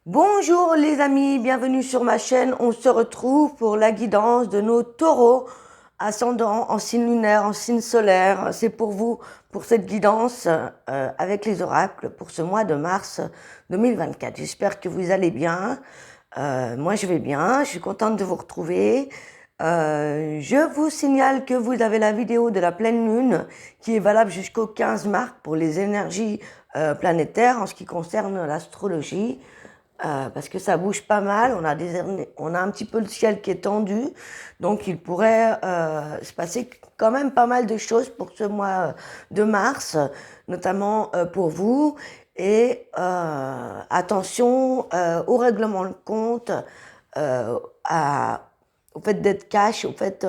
Bonjour les amis, bienvenue sur ma chaîne. On se retrouve pour la guidance de nos taureaux, ascendant en signe lunaire, en signe solaire. C'est pour vous, pour cette guidance avec les oracles pour ce mois de mars 2024. J'espère que vous allez bien. Moi je vais bien, je suis contente de vous retrouver. Je vous signale que vous avez la vidéo de la pleine lune qui est valable jusqu'au 15 mars pour les énergies planétaires en ce qui concerne l'astrologie. Parce que ça bouge pas mal, on a un petit peu le ciel qui est tendu, donc il pourrait se passer quand même pas mal de choses pour ce mois de mars, notamment pour vous. Et attention au règlement de compte, au fait d'être cash, au fait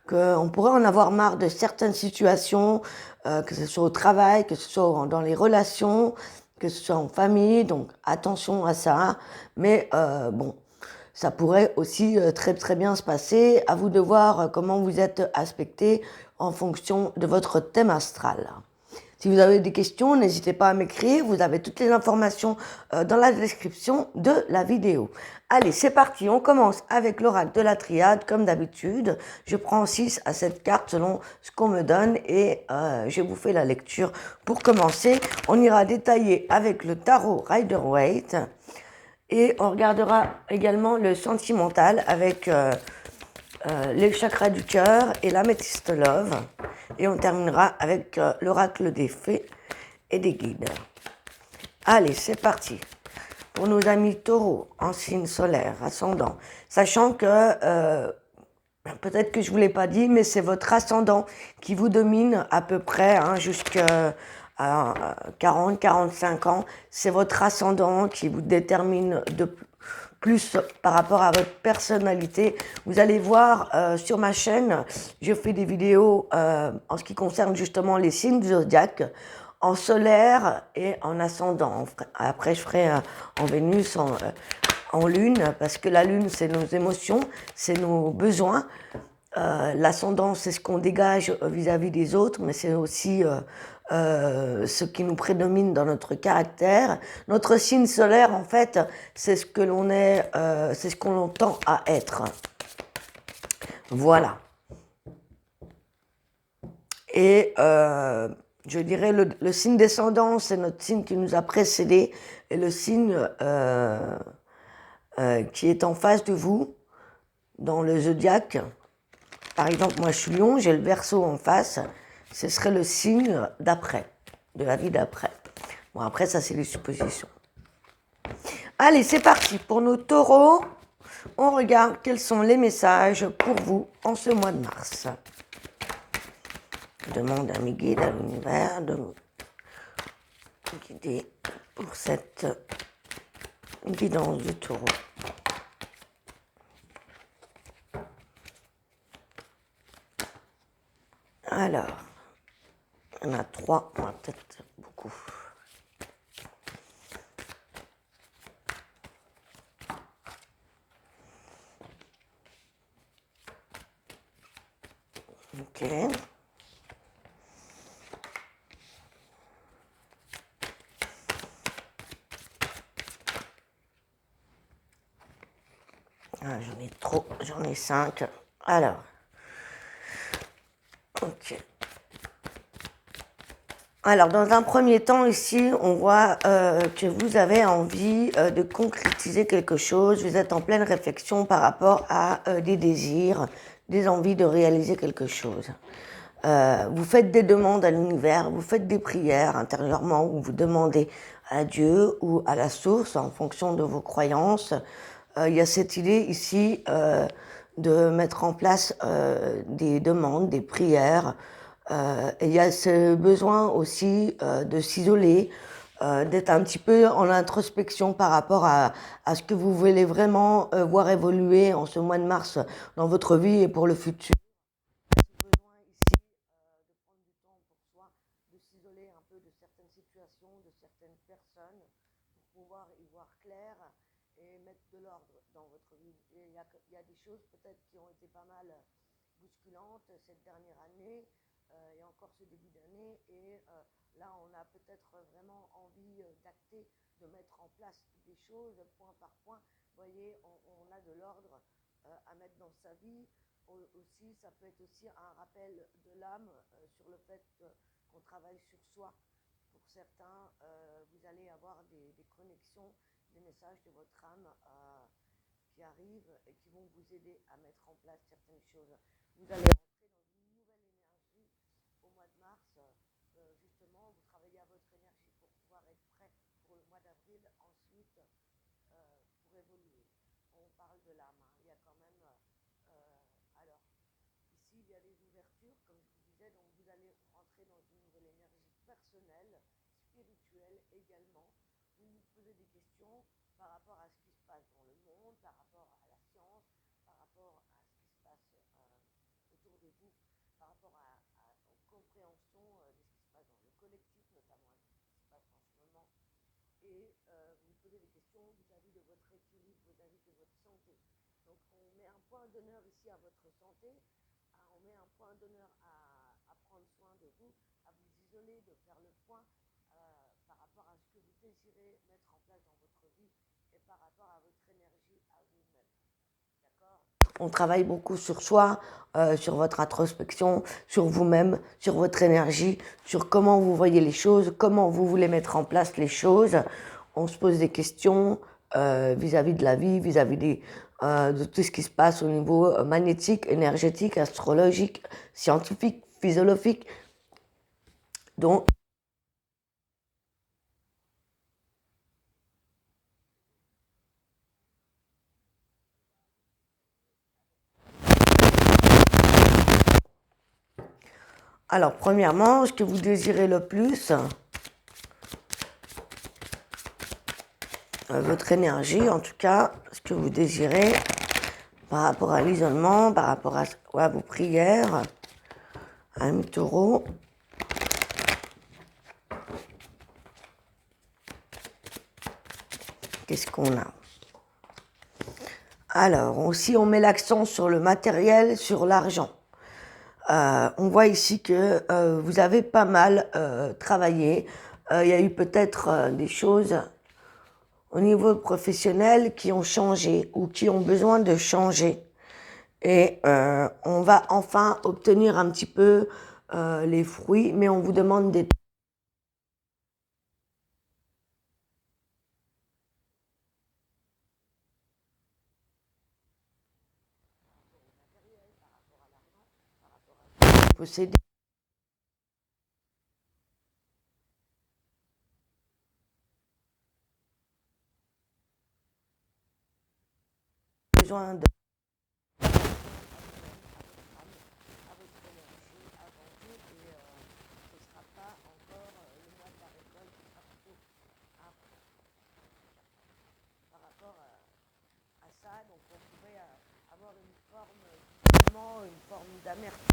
qu'on pourrait en avoir marre de certaines situations, que ce soit au travail, que ce soit dans les relations, que ce soit en famille, donc attention à ça. Mais bon, ça pourrait aussi très très bien se passer. À vous de voir comment vous êtes aspecté en fonction de votre thème astral. Si vous avez des questions, n'hésitez pas à m'écrire. Vous avez toutes les informations dans la description de la vidéo. Allez, c'est parti. On commence avec l'oracle de la triade, comme d'habitude. Je prends 6 à 7 cartes selon ce qu'on me donne et je vous fais la lecture. Pour commencer, on ira détailler avec le tarot Rider-Waite et on regardera également le sentimental avec les chakras du cœur et l'améthyste love. Et on terminera avec l'oracle des fées et des guides. Allez, c'est parti. Pour nos amis taureaux, en signe solaire, ascendant. Sachant que, peut-être que je ne vous l'ai pas dit, mais c'est votre ascendant qui vous domine à peu près jusqu'à 40-45 ans. C'est votre ascendant qui vous détermine de plus par rapport à votre personnalité. Vous allez voir sur ma chaîne, je fais des vidéos en ce qui concerne justement les signes du zodiaque, en solaire et en ascendant. Après, je ferai en Vénus, en lune, parce que la lune, c'est nos émotions, c'est nos besoins. L'ascendant, c'est ce qu'on dégage vis-à-vis des autres, mais c'est aussi ce qui nous prédomine dans notre caractère. Notre signe solaire, en fait, c'est ce que l'on est, c'est ce qu'on tend à être. Voilà. Et je dirais le signe descendant, c'est notre signe qui nous a précédé, et le signe qui est en face de vous, dans le zodiaque. Par exemple, moi je suis Lion, j'ai le Verseau en face, ce serait le signe d'après, de la vie d'après. Bon, après, ça c'est les suppositions. Allez, c'est parti. Pour nos taureaux, on regarde quels sont les messages pour vous en ce mois de mars. Je demande à mes guides, à l'univers, de nous guider pour cette guidance du taureau. Alors, il y en a 3, on va peut-être beaucoup. Ok. Ah, j'en ai trop, j'en ai 5. Alors, ok. Alors, dans un premier temps, ici, on voit que vous avez envie de concrétiser quelque chose. Vous êtes en pleine réflexion par rapport à des désirs, des envies de réaliser quelque chose. Vous faites des demandes à l'univers, vous faites des prières intérieurement où vous demandez à Dieu ou à la source en fonction de vos croyances. Il y a cette idée ici de mettre en place des demandes, des prières. Et il y a ce besoin aussi de s'isoler, d'être un petit peu en introspection par rapport à ce que vous voulez vraiment voir évoluer en ce mois de mars dans votre vie et pour le futur. Besoin ici de prendre du temps pour soi, de s'isoler un peu de certaines situations, de certaines personnes, pour pouvoir y voir clair et mettre de l'ordre dans votre vie. Et il y a des choses peut-être qui ont été pas mal bousculantes cette dernière année, et encore ce début d'année. Et là, on a peut-être vraiment envie d'acter, de mettre en place des choses point par point. Vous voyez, on a de l'ordre à mettre dans sa vie. Aussi, ça peut être aussi un rappel de l'âme sur le fait qu'on travaille sur soi. Pour certains, vous allez avoir des connexions, des messages de votre âme qui arrivent et qui vont vous aider à mettre en place certaines choses. Vous allez rentrer dans une nouvelle énergie au mois de mars. Justement, vous travaillez à votre énergie pour pouvoir être prêt pour le mois d'avril. Ensuite, pour évoluer. On parle de l'âme. Hein. Il y a quand même... alors, ici, il y a des ouvertures, comme je vous disais, donc vous allez rentrer dans une nouvelle énergie personnelle, spirituelle également. Vous vous posez des questions par rapport à ce qui se passe dans le monde, par rapport à la science, par rapport à ce qui se passe autour de vous, par rapport aux compréhensions de ce qui se passe dans le collectif, notamment de ce qui se passe en ce moment. Et vous posez des questions vis-à-vis de votre équilibre, vis-à-vis de votre santé. Donc on met un point d'honneur ici à votre santé, on met un point d'honneur à prendre soin de vous, à vous isoler, de faire le point par rapport à ce que vous désirez mettre en place dans votre vie et par rapport à votre énergie à vous-même. D'accord ? On travaille beaucoup sur soi, sur votre introspection, sur vous-même, sur votre énergie, sur comment vous voyez les choses, comment vous voulez mettre en place les choses. On se pose des questions vis-à-vis de la vie, vis-à-vis de tout ce qui se passe au niveau magnétique, énergétique, astrologique, scientifique, physiologique. Donc, alors, premièrement, ce que vous désirez le plus, votre énergie, en tout cas, ce que vous désirez par rapport à l'isolement, par rapport à vos prières, un taureau. Qu'est-ce qu'on a? Alors, aussi, on met l'accent sur le matériel, sur l'argent. On voit ici que vous avez pas mal travaillé. Il y a eu peut-être des choses au niveau professionnel qui ont changé ou qui ont besoin de changer. Et on va enfin obtenir un petit peu les fruits, mais on vous demande des... posséder besoin de... à votre énergie avant tout et ce ne sera pas encore le mois de la récolte, ce sera plutôt après. Par rapport à ça, donc on pourrait avoir une forme d'isolement, une forme d'amertume.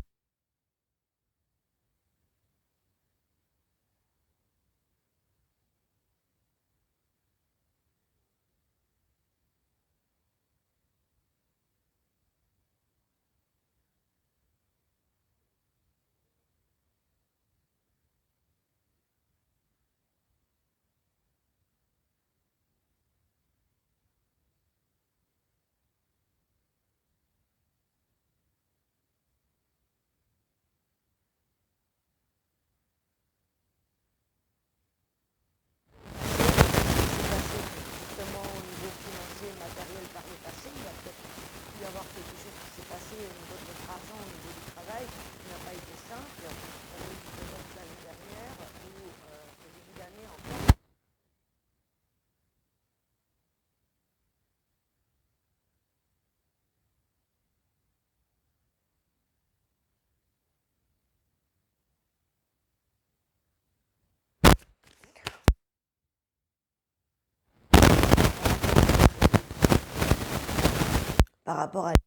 Justement au niveau financier, matériel par le passé, il va peut-être y avoir quelque chose qui s'est passé au niveau de votre argent, au niveau du travail, qui n'a pas été simple, l'année dernière ou ce début d'année encore. Par rapport à ne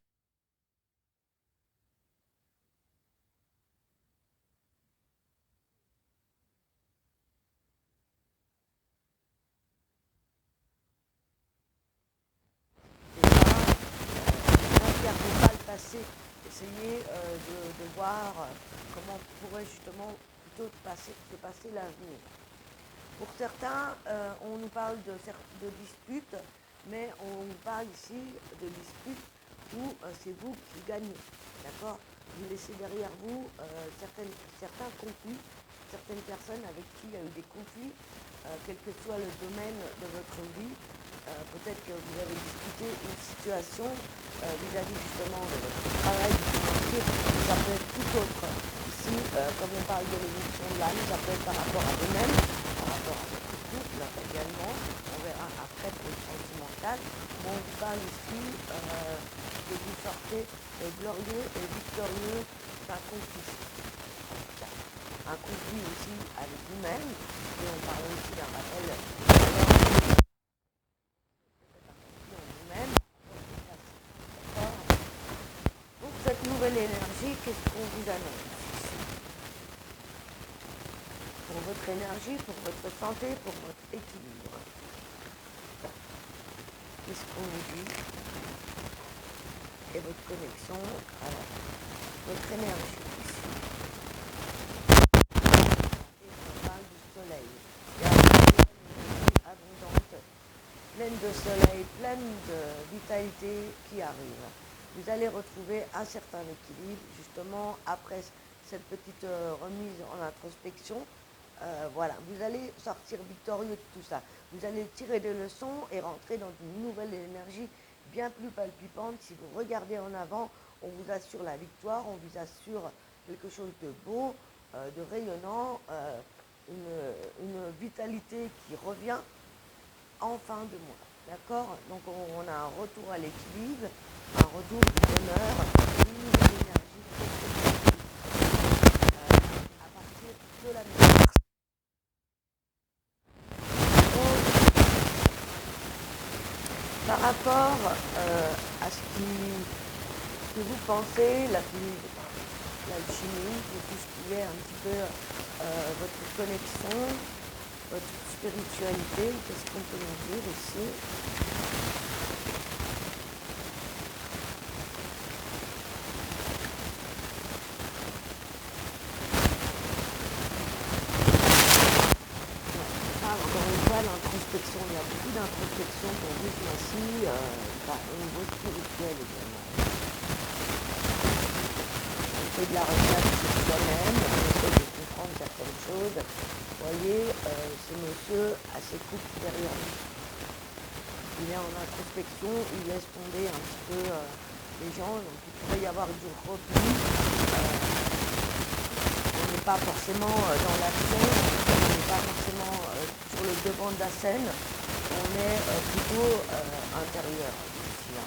perdez pas le passé, essayer de voir comment on pourrait justement plutôt se passer l'avenir. Pour certains, on nous parle de disputes, mais on nous parle ici de disputes où c'est vous qui gagnez. D'accord? Vous laissez derrière vous certains conflits, certaines personnes avec qui il y a eu des conflits, quel que soit le domaine de votre vie. Peut-être que vous avez discuté une situation vis-à-vis justement de votre travail, du financier, ça peut être tout autre. Ici, comme on parle de l'évolution de l'âme, ça peut être par rapport à vous-même, par rapport à votre couple également, on verra après pour le sentimental, mais on vous parle ici que vous sortez glorieux et victorieux d'un conflit. Un conflit aussi avec vous-même, et on parle aussi d'un rappel vous-même. Pour cette nouvelle énergie, qu'est-ce qu'on vous annonce? Pour votre énergie, pour votre santé, pour votre équilibre. Qu'est-ce qu'on vous dit? Et votre connexion à votre énergie ici. Et on parle du soleil. Il y a une énergie abondante, pleine de soleil, pleine de vitalité qui arrive. Vous allez retrouver un certain équilibre, justement, après cette petite remise en introspection. Voilà, vous allez sortir victorieux de tout ça. Vous allez tirer des leçons et rentrer dans une nouvelle énergie bien plus palpitante. Si vous regardez en avant, on vous assure la victoire, on vous assure quelque chose de beau, de rayonnant, une vitalité qui revient en fin de mois. D'accord? Donc on a un retour à l'équilibre, un retour du bonheur, une nouvelle énergie à partir de la mi-mars. Par rapport à ce que vous pensez, l'alchimie, tout ce qui est un petit peu votre connexion, votre spiritualité, qu'est-ce qu'on peut nous dire ici? Encore une fois, l'introspection, il y a beaucoup d'introspection pour vous ce mois-ci, au niveau spirituel également. On fait de la recherche sur soi-même, on essaie de comprendre certaines choses. Vous voyez, ce monsieur a ses coupes derrière lui. Il est en introspection, il laisse tomber un petit peu les gens, donc il pourrait y avoir du repli. On n'est pas forcément dans l'action, on n'est pas forcément sur le devant de la scène, on est plutôt intérieur ici. Hein.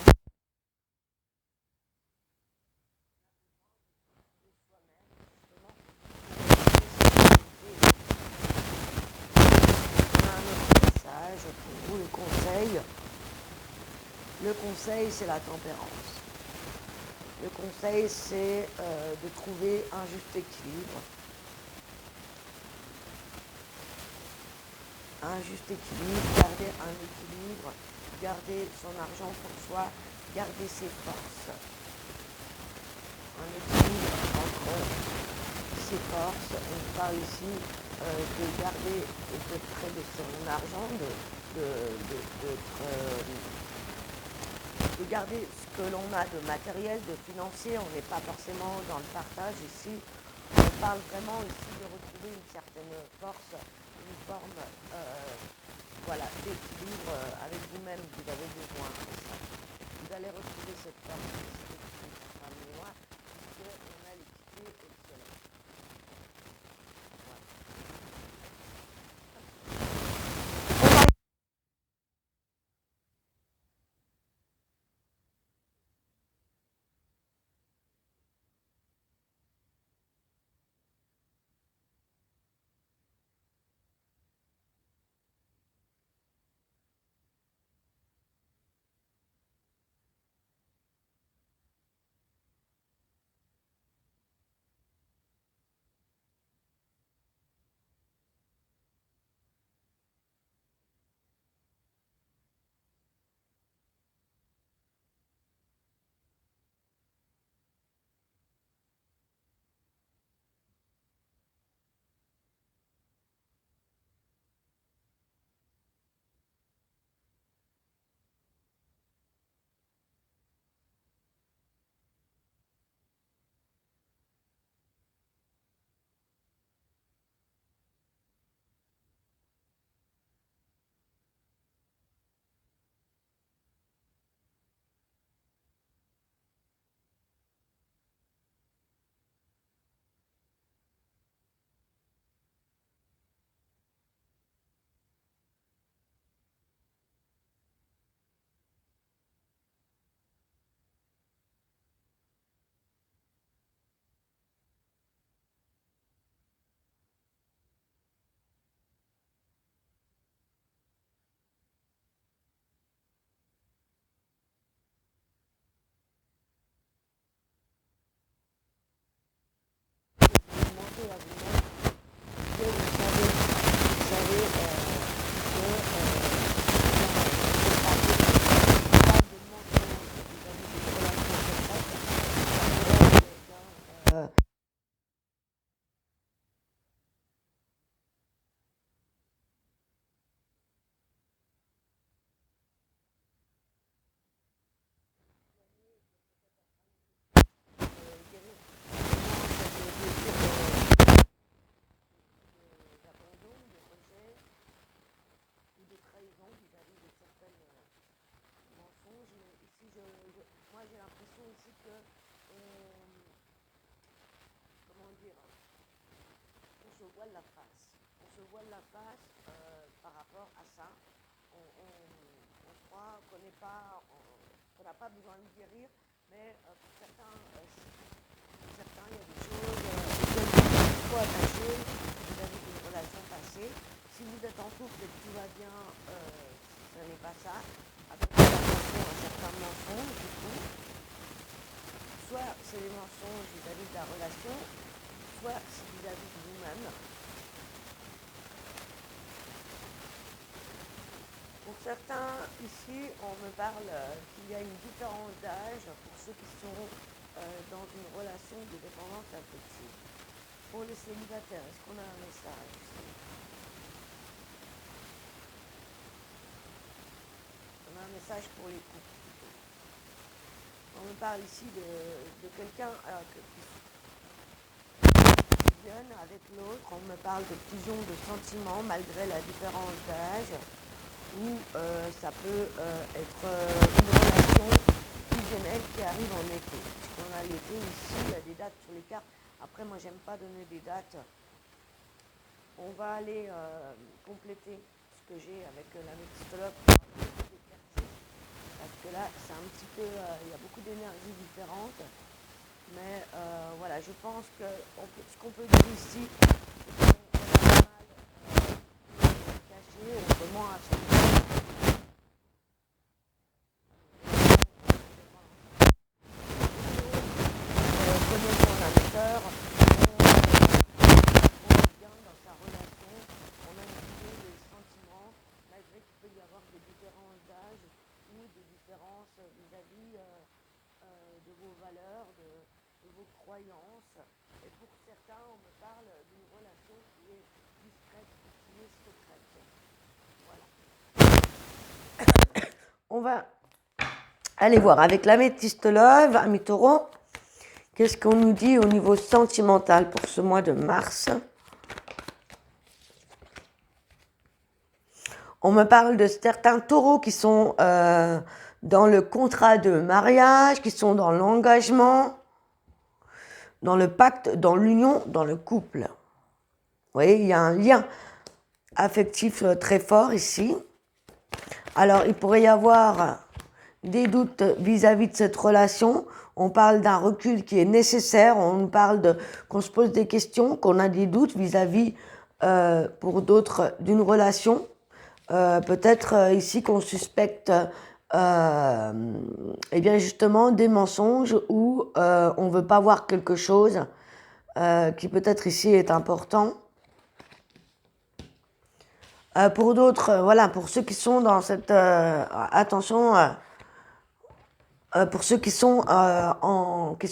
On a un autre message pour vous, le conseil. Le conseil, c'est la tempérance. Le conseil, c'est de trouver un juste équilibre. Un juste équilibre, garder un équilibre, garder son argent pour soi, garder ses forces. Un équilibre entre ses forces. On parle ici de garder et d'être près de son argent, de garder ce que l'on a de matériel, de financier. On n'est pas forcément dans le partage ici. On parle vraiment ici de retrouver une certaine force, une forme voilà, d'équilibre avec vous-même. Vous avez besoin de ça. Vous allez retrouver cette force, cet équilibre parmi moi, puisqu'on a l'équité et le soleil. j'ai l'impression ici que, comment dire, on se voile la face. On se voile la face par rapport à ça. On croit qu'on n'est pas, qu'on n'a pas besoin de guérir, mais pour certains, il y a des choses auxquelles vous êtes trop attachés, vous avez des relations passées. Si vous êtes en couple et que tout va bien, ce n'est pas ça. Avec attention à certains mensonges, du coup, soit c'est des mensonges vis-à-vis de la relation, soit c'est vis-à-vis de vous-même. Pour certains, ici, on me parle qu'il y a une différence d'âge pour ceux qui sont dans une relation de dépendance affective. Pour les célibataires, est-ce qu'on a un message ici? On a un message pour les couples plutôt. On me parle ici de quelqu'un qui fusionne avec l'autre. On me parle de fusion de sentiments malgré la différence d'âge. Ou ça peut être une relation fusionnelle qui arrive en été. On a l'été ici, il y a des dates sur les cartes. Après, moi, j'aime pas donner des dates. On va aller compléter ce que j'ai avec la métistologue parce que là, c'est un petit peu, il y a beaucoup d'énergies différentes. Mais voilà, je pense que ce qu'on peut dire ici, c'est qu'on a pas mal caché, on peut moins à son vis-à-vis de vos valeurs, de vos croyances. Et pour certains, on me parle d'une relation qui est discrète, qui est secrète. Voilà. On va aller voir avec l'améthyste love, ami taureau. Qu'est-ce qu'on nous dit au niveau sentimental pour ce mois de mars? On me parle de certains taureaux qui sont dans le contrat de mariage, qui sont dans l'engagement, dans le pacte, dans l'union, dans le couple. Vous voyez, il y a un lien affectif très fort ici. Alors, il pourrait y avoir des doutes vis-à-vis de cette relation. On parle d'un recul qui est nécessaire. On parle qu'on se pose des questions, qu'on a des doutes vis-à-vis, pour d'autres, d'une relation. Peut-être ici qu'on suspecte eh bien justement des mensonges ou on ne veut pas voir quelque chose qui peut-être ici est important. Pour d'autres, voilà, pour ceux qui sont dans cette attention, pour ceux qui sont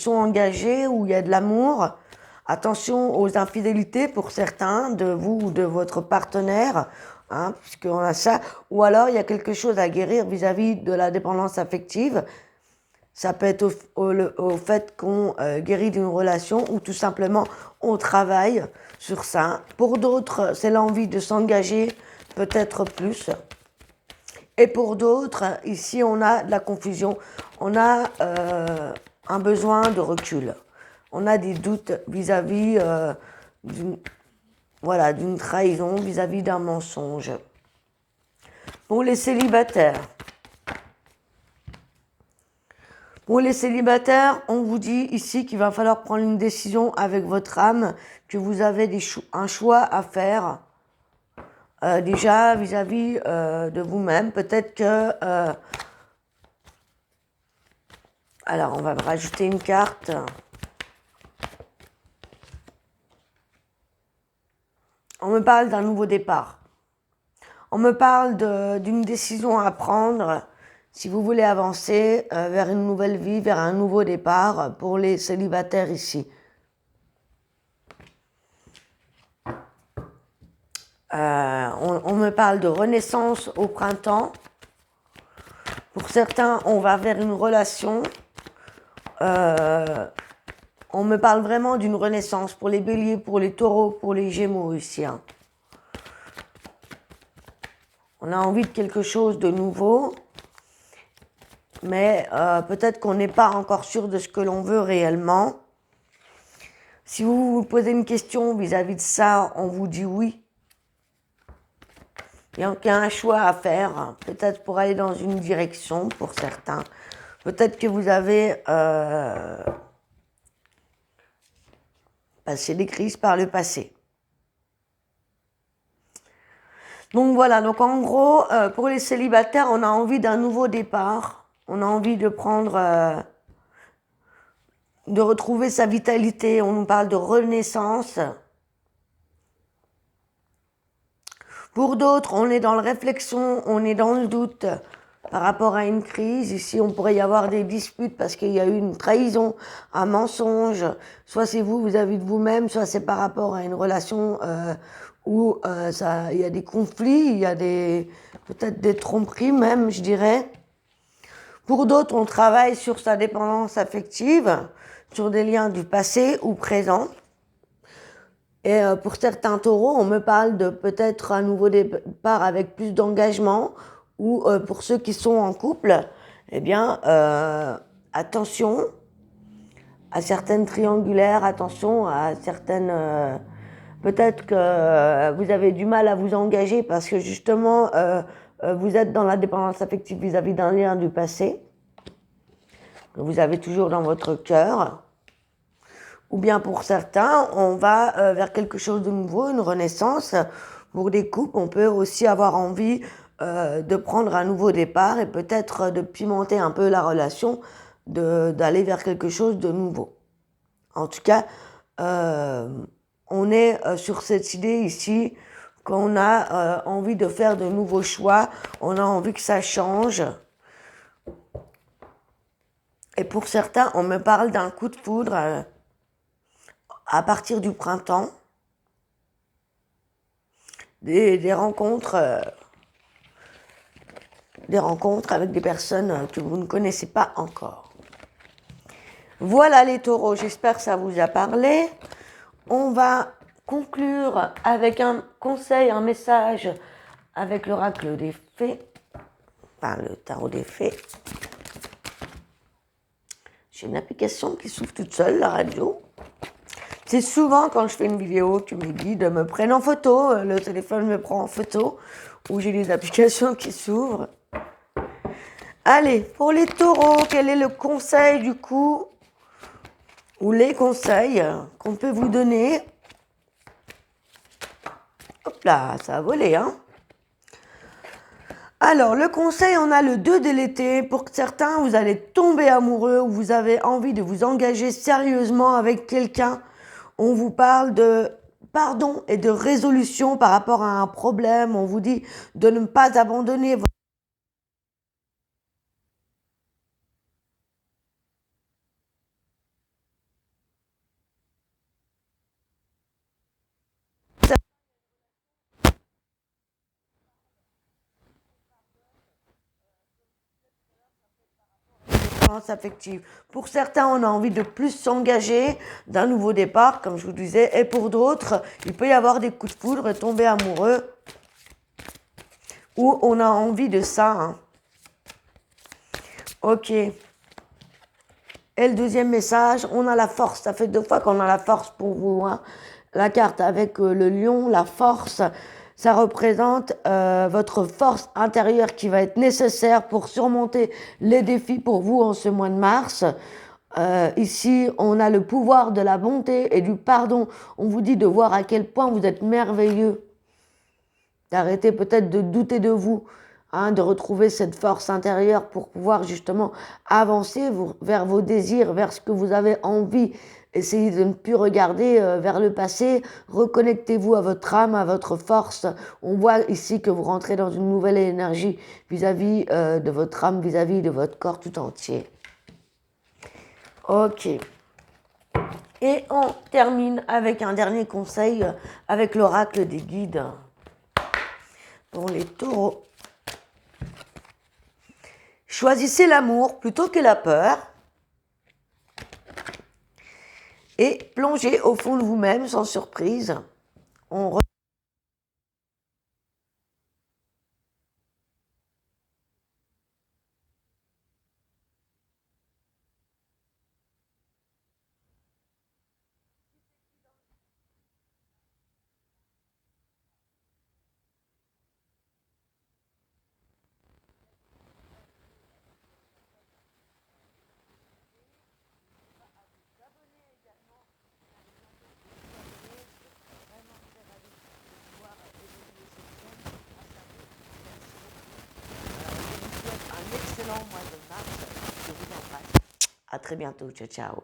engagés, où il y a de l'amour, attention aux infidélités pour certains de vous ou de votre partenaire. Hein, puisqu'on a ça, ou alors il y a quelque chose à guérir vis-à-vis de la dépendance affective. Ça peut être au fait qu'on guérit d'une relation ou tout simplement on travaille sur ça. Pour d'autres, c'est l'envie de s'engager, peut-être plus. Et pour d'autres, ici on a de la confusion, on a un besoin de recul. On a des doutes vis-à-vis d'une trahison, vis-à-vis d'un mensonge. Pour les célibataires, on vous dit ici qu'il va falloir prendre une décision avec votre âme, que vous avez un choix à faire. Déjà vis-à-vis de vous-même, peut-être que... alors, on va rajouter une carte. On me parle d'un nouveau départ. On me parle d'une décision à prendre si vous voulez avancer vers une nouvelle vie, vers un nouveau départ pour les célibataires ici. On me parle de renaissance au printemps. Pour certains, on va vers une relation. On me parle vraiment d'une renaissance pour les béliers, pour les taureaux, pour les gémeaux ici. Hein. On a envie de quelque chose de nouveau. mais peut-être qu'on n'est pas encore sûr de ce que l'on veut réellement. Si vous vous posez une question vis-à-vis de ça, on vous dit oui. Il y a un choix à faire, peut-être pour aller dans une direction pour certains. Peut-être que vous avez passé des crises par le passé. Donc voilà, donc en gros, pour les célibataires, on a envie d'un nouveau départ. On a envie de prendre, de retrouver sa vitalité. On nous parle de renaissance. Pour d'autres, on est dans la réflexion, on est dans le doute par rapport à une crise. Ici, on pourrait y avoir des disputes parce qu'il y a eu une trahison, un mensonge. Soit c'est vous vis-à-vis de vous-même, soit c'est par rapport à une relation où il y a des conflits, il y a peut-être des tromperies même, je dirais. Pour d'autres, on travaille sur sa dépendance affective, sur des liens du passé ou présent. Et pour certains taureaux, on me parle de peut-être un nouveau départ avec plus d'engagement, ou pour ceux qui sont en couple, eh bien, attention à certaines triangulaires, attention à certaines... peut-être que vous avez du mal à vous engager parce que justement, vous êtes dans la dépendance affective vis-à-vis d'un lien du passé, que vous avez toujours dans votre cœur. Ou bien pour certains, on va vers quelque chose de nouveau, une renaissance. Pour des couples, on peut aussi avoir envie de prendre un nouveau départ et peut-être de pimenter un peu la relation, d'aller vers quelque chose de nouveau. En tout cas, on est sur cette idée ici qu'on a envie de faire de nouveaux choix, on a envie que ça change. Et pour certains, on me parle d'un coup de foudre à partir du printemps, des rencontres avec des personnes que vous ne connaissez pas encore. Voilà les taureaux, j'espère que ça vous a parlé. On va conclure avec un conseil, un message avec l'oracle des fées, enfin le tarot des fées. J'ai une application qui s'ouvre toute seule, la radio. C'est souvent quand je fais une vidéo que mes guides me prennent en photo, le téléphone me prend en photo, ou j'ai des applications qui s'ouvrent. Allez, pour les taureaux, quel est le conseil du coup, ou les conseils qu'on peut vous donner? Hop là, ça a volé, hein. Alors, le conseil, on a le 2 de l'été. Pour certains, vous allez tomber amoureux ou vous avez envie de vous engager sérieusement avec quelqu'un. On vous parle de pardon et de résolution par rapport à un problème. On vous dit de ne pas abandonner votre... affective. Pour certains, on a envie de plus s'engager, d'un nouveau départ, comme je vous disais, et pour d'autres, il peut y avoir des coups de foudre et tomber amoureux, ou on a envie de ça. Hein. Ok. Et le deuxième message, on a la force. Ça fait 2 fois qu'on a la force pour vous. Hein. La carte avec le lion, la force, ça représente votre force intérieure qui va être nécessaire pour surmonter les défis pour vous en ce mois de mars. Ici, on a le pouvoir de la bonté et du pardon. On vous dit de voir à quel point vous êtes merveilleux. D'arrêter peut-être de douter de vous, hein, de retrouver cette force intérieure pour pouvoir justement avancer vers vos désirs, vers ce que vous avez envie. Essayez de ne plus regarder vers le passé, reconnectez-vous à votre âme, à votre force. On voit ici que vous rentrez dans une nouvelle énergie vis-à-vis de votre âme, vis-à-vis de votre corps tout entier. Ok. Et on termine avec un dernier conseil, avec l'oracle des guides. Pour les taureaux. Choisissez l'amour plutôt que la peur. Et plongez au fond de vous-même sans surprise. À très bientôt. Ciao, ciao.